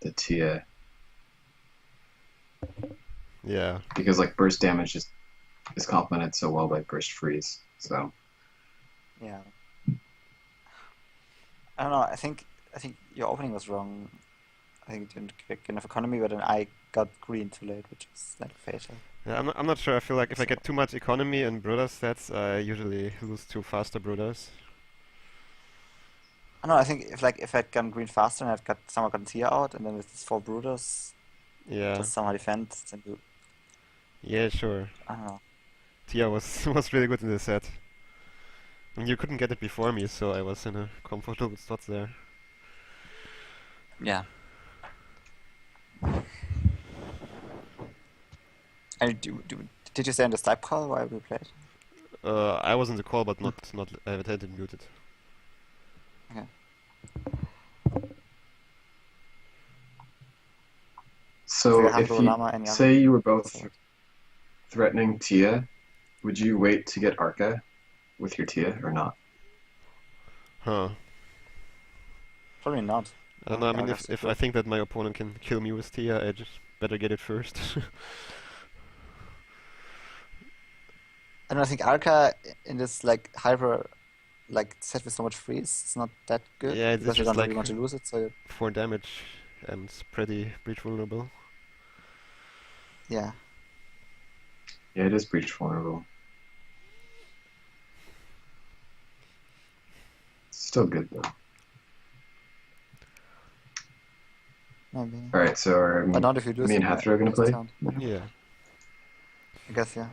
the Tia Yeah. because like burst damage is complemented so well by burst freeze. So Yeah. I don't know. I think your opening was wrong. I think you didn't get enough economy, but then I got green too late, which is like fatal. Yeah, I'm not sure. I feel like if I So get too much economy in Broder sets, I usually lose to faster Broders. I don't know. I think if I'd gotten green faster and I'd got somehow gotten Tia out, and then with these four brooders, Yeah. just somehow defend, then Yeah, sure. I don't know. Tia was was really good in this set. And you couldn't get it before me, so I was in a comfortable spot there. Yeah. And did you stay in the Skype call while we played? I was in the call, but not. I had it muted. Okay. So you so have if to you Lama any other? say you were both So threatening Tia, would you wait to get Arca with your Tia or not? Huh. probably not. I I don't know. I think mean, Arga's too if I good. think that my opponent can kill me with Tia, I just better get it first. And I think Arca in this like hyper like set with so much freeze, it's not that good Yeah, it's because you just don't really like want to lose it. So 4 damage and it's pretty breach vulnerable. yeah, Yeah, it is breach vulnerable. Still good though. maybe. All right, so are But not if you lose me it, and Hathra gonna doesn't play? count. Yeah. I guess yeah.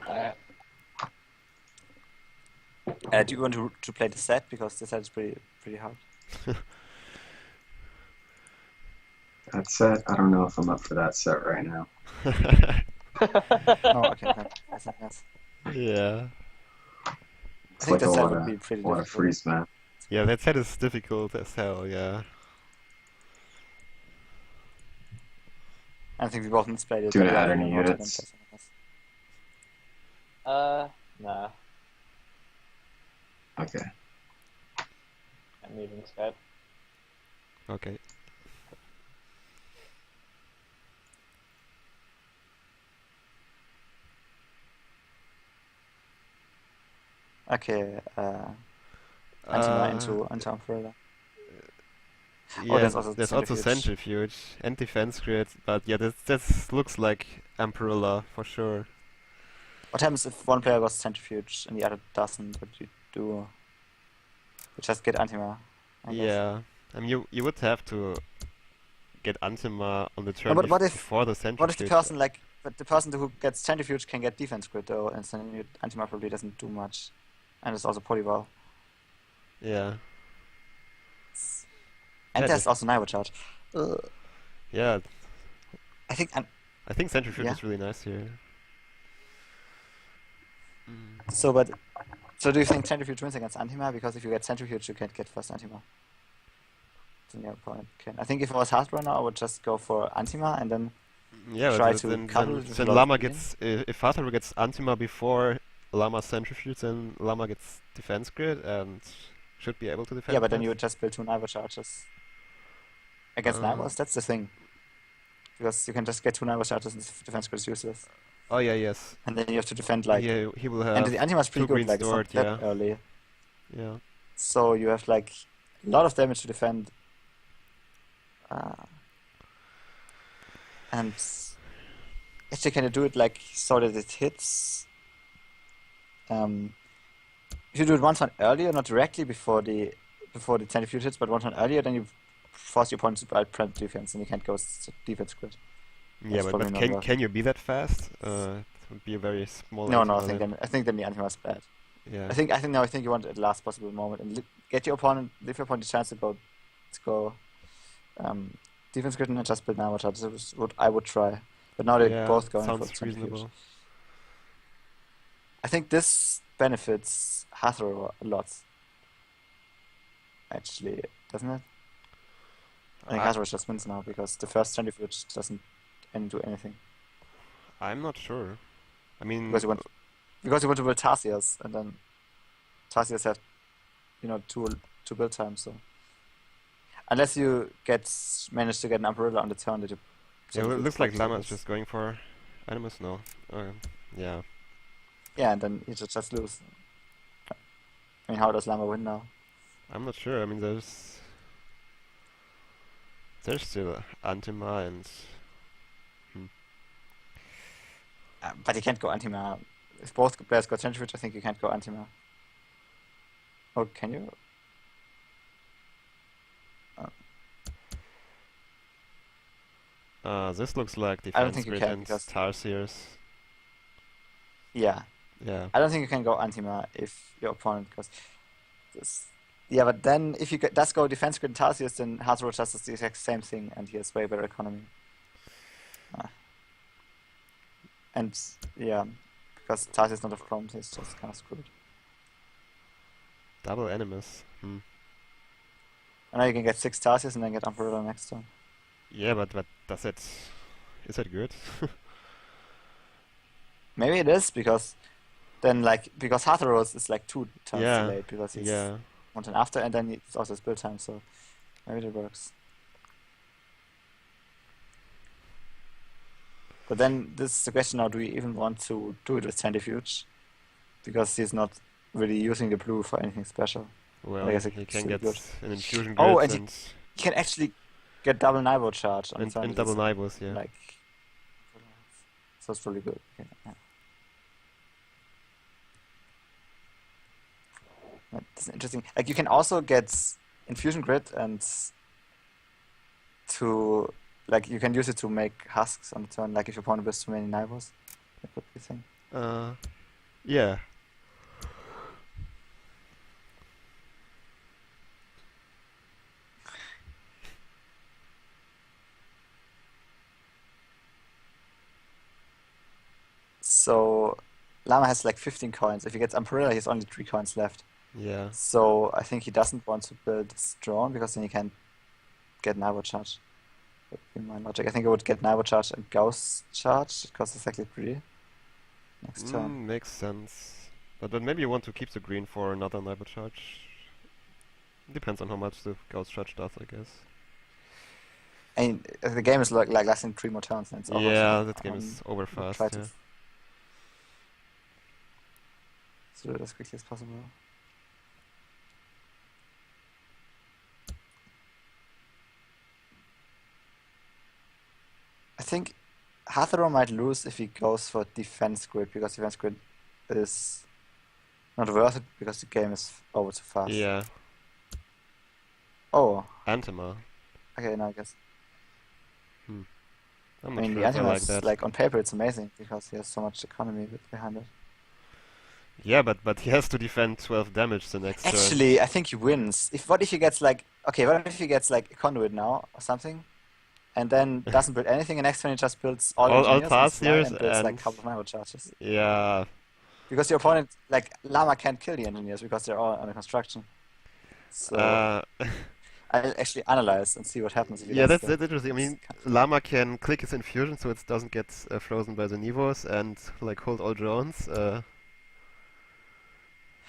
Uh, Do you want to play the set because the set is pretty hard? That set, I don't know if I'm up for that set right now. No, okay, then I think yes. Yeah. I It's think like the a set lot would of be pretty a lot of difficult. freeze math. Yeah, that set is difficult as hell, yeah. I think we both need to play the Do you want to add WRF any and water than units? play something else. nah. Okay. I'm leaving Skype. Okay. Okay, Antima Uh, into Umbrella. Oh, yeah, there's also there's also Centrifuge. Centrifuge and Defense Grid, but yeah, this looks like Umbrella for sure. What happens if one player goes Centrifuge and the other doesn't? What do you do? You just get Antima, I guess. Yeah, I mean, you would have to get Antima on the No, turn but before the what if the Centrifuge. person like, but the person who gets Centrifuge can get Defense Grid though, and then Antima probably doesn't do much, and it's also Polyball. Yeah, And yeah, there's also Naiva Charge. yeah. I think, I think Centrifuge yeah. is really nice here. Mm. So do you think Centrifuge wins against Antima? Because if you get Centrifuge, you can't get first Antima. Then your opponent can. I think if I was hard runner, I would just go for Antima and then Yeah, try but to then cuddle then, with a then lot of Llama healing. gets if Hathor gets Antima before Llama Centrifuge, then Llama gets Defense Grid and should be able to defend Yeah, but then that. you would just build two Naiva charges. Against Uh, Naivas, that's the thing. Because you can just get two Naiva charges and defense grid is useless. oh yeah, yes. And then you have to defend like. He will And the have Antima is pretty 2 good, green like it's not stored, that yeah. early. Yeah. So you have like a lot of damage to defend. And actually, can you do it like so that it hits? If you do it one turn earlier, not directly before the centrifuge hits, but one turn earlier, then you force your opponent to prep defense, and you can't go defense grid. Yeah, That's probably but not can worth can you be that fast? It would be a very small No, Antima I think then the Antima is bad. Yeah. I think you want it at the last possible moment and give your opponent a chance to go defense grid and just build Naiva charges. This is what I would try. But now they're Yeah, both going for sounds centrifuge. reasonable. I think this benefits Hathor a lot. Actually, doesn't it? I think I- Hathor just wins now because the first centrifuge doesn't do anything. I'm not sure. I mean, Because you want to build Tarsiers, and then Tarsiers have, two build times. So Unless you manage to get an umbrella on the turn that you. Yeah, sort well, of it looks like lose Llama is this. just going for Animus now. Yeah. Yeah, and then you just lose. I mean, how does Llama win now? I'm not sure. I mean, there's still Antima and But you can't go Antima. If both players got Centrifuge, I think you can't go Antima. Or can you? this looks like I don't Defense think you Grid can and because Tarsiers. yeah, Yeah. I don't think you can go Antima if your opponent goes. Yeah, but then if you does go Defense Grid and Tarsius, then Hazard just does the exact same thing, and he has way better economy. And yeah, because Tarsius not have problems, he's just kind of screwed. Double Animus. And now you can get 6 Tarsius and then get Umbrella next turn. Yeah, but does it... Is it good? Maybe it is because then because Hatharos is like 2 turns Yeah. delayed because he's Yeah. 1 turn after, and then it's also his build time, so maybe it works. But then this is the question now: do we even want to do it with Centrifuge? Because he's not really using the blue for anything special. Well, I guess he it's can still get good. an Infusion Oh, Grid and he can actually get double Naibo charge on the turn. and double Nibos, yeah. Like, so it's really good. Okay, yeah. That's interesting. Like you can also get Infusion Grid and to you can use it to make husks on the turn. Like if your opponent has too many Naibos, that could be a thing. Yeah. So Llama has like 15 coins. If he gets Umbrella, he has only 3 coins left. Yeah. So I think he doesn't want to build Strong because then he can't get Naibo charge. That would be my logic. I think I would get Naibo charge and Gauss charge. It costs exactly 3 next turn. Makes sense. But maybe you want to keep the green for another Nibel charge. Depends on how much the Gauss charge does, I guess. And the game is like lasting 3 more turns and it's over. Yeah, so, that game is over we'll fast, try yeah. to do it as quickly as possible. I think Hatharo might lose if he goes for Defense Grid because Defense Grid is not worth it because the game is over too fast. Yeah. Oh, Antima. okay, now I guess. I'm I not mean, sure the if I Antima like is that. like on paper it's amazing because he has so much economy behind it. Yeah, but he has to defend 12 damage the next turn. Actually, I think he wins. What if he gets what if he gets like a conduit now or something, and then doesn't build anything, and next turn he just builds all engineers and fly Tarsiers and builds like a and couple of Naibo charges. yeah. Because your opponent, like Llama, can't kill the engineers because they're all under construction. So I'll actually analyze and see what happens if he Yeah, gets that's interesting. I mean, Llama can click his infusion so it doesn't get frozen by the Nivos and like hold all drones.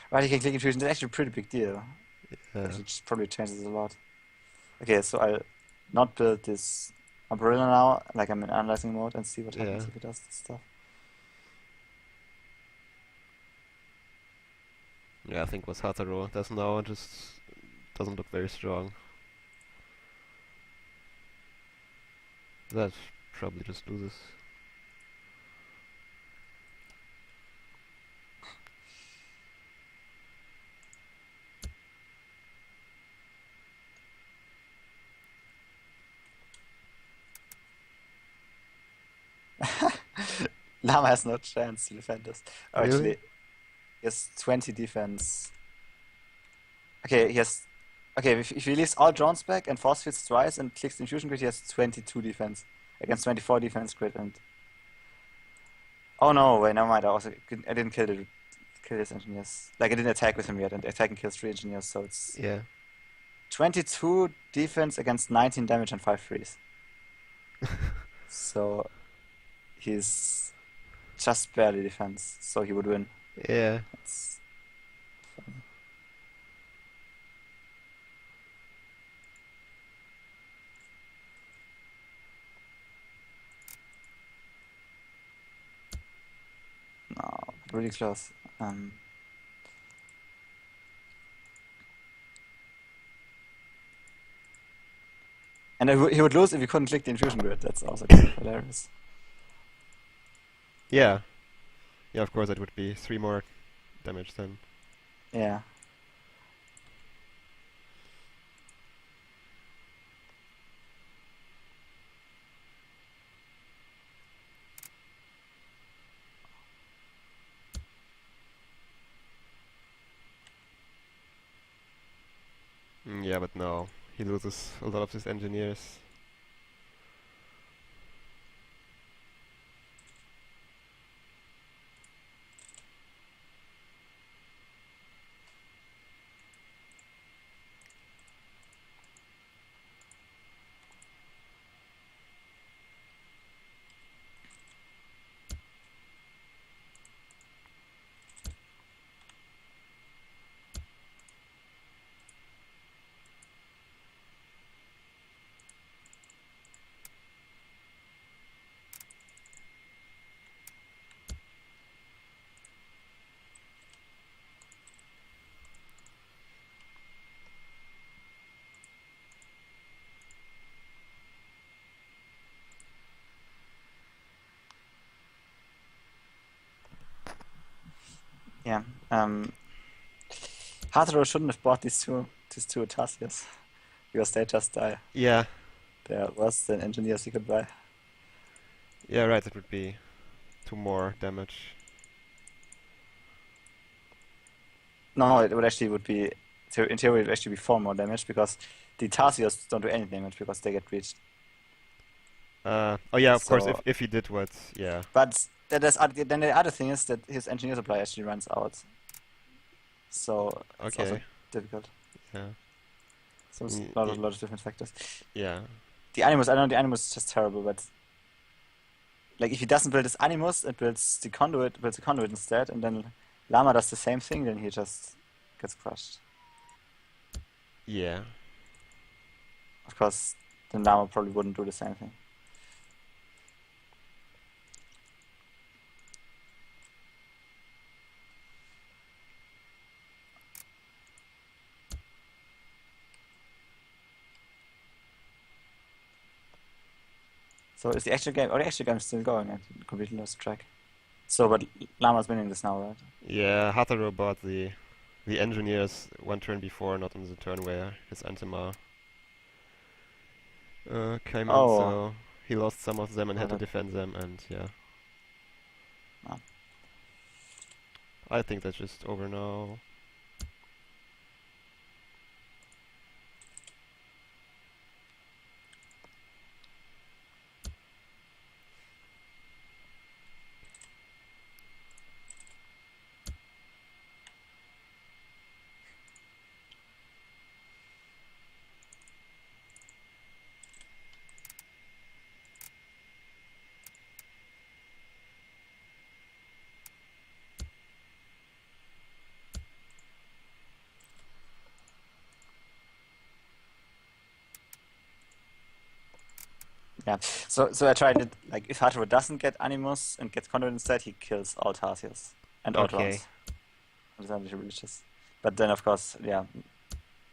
Right, he can click infusion. That's actually a pretty big deal. Yeah. Actually, it probably changes a lot. Okay, so I'll not build this umbrella now. Like I'm in analyzing mode and see what happens Yeah. if he does this stuff. Yeah, I think was Hataro. That's now just doesn't look very strong. That probably just loses. Llama has no chance to defend this. Oh, Really? actually, he has 20 defense. Okay, he has. Okay, if he leaves all drones back and force fields twice and clicks the infusion grid, he has 22 defense against 24 defense grid. And oh no, wait, never mind. I didn't kill his engineers. Like I didn't attack with him yet, and attacking kills 3 engineers, so it's Yeah. 22 defense against 19 damage and 5 freeze. So he's just barely defense, so he would win. Yeah. It's funny. really close. And he would lose if he couldn't click the infusion grid. That's also kind of hilarious. Yeah. Yeah, of course, that would be 3 more damage then. Yeah. Yeah, but no. He loses a lot of his engineers. Yeah. Hataro shouldn't have bought these two Atasias because they just die. Yeah. They're worse than engineers he could buy. Yeah, right, that would be 2 more damage. No, it would actually be in theory it would actually be 4 more damage because the Tarsiers don't do any damage because they get reached. Oh yeah, of course, So- if he did what, yeah. But then the other thing is that his engineer supply actually runs out. So it's also Okay. difficult. Yeah. So it's Mm, a lot of different factors. Yeah. The Animus, I know the Animus is just terrible, but like if he doesn't build his Animus and builds the conduit instead, and then Llama does the same thing, then he just gets crushed. Yeah. Of course, then Llama probably wouldn't do the same thing. So is the actual game, or the actual game is still going? I completely lost track. So, but Llama's winning this now, right? Yeah, Hataro bought the engineers 1 turn before, not on the turn where his Antima came in, Oh. so he lost some of them and had to that- defend them, and yeah. Ah. I think that's just over now. Yeah. So I tried it. Like if Hataro doesn't get Animus and gets conduit instead, he kills all Tarsiers and all Okay. drones. It's not really religious. But then of course, yeah,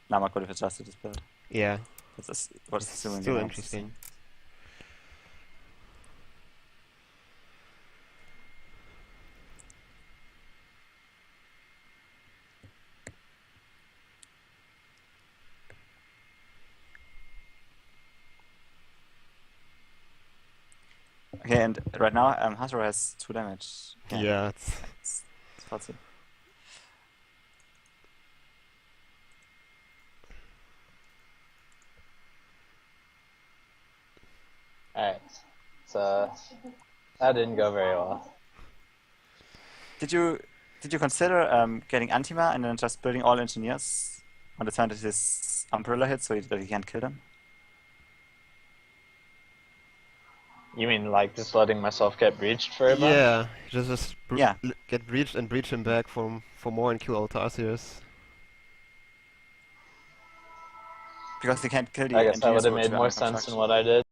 Llama could have adjusted his build. Yeah. That's what's It's assuming the still Llama's interesting. system. Okay, and right now Hataro has 2 damage. Yeah, it's It's fuzzy. Alright. So that didn't go very well. Did you consider getting Antima and then just building all engineers on the turn that his umbrella hits so that he can't kill them? You mean like just letting myself get breached for a bunch? yeah, just Yeah. get breached and breach him back for more and kill all Tarsiers. Because they can't kill the I guess that engineers would have which made were more under sense than construction. what I did.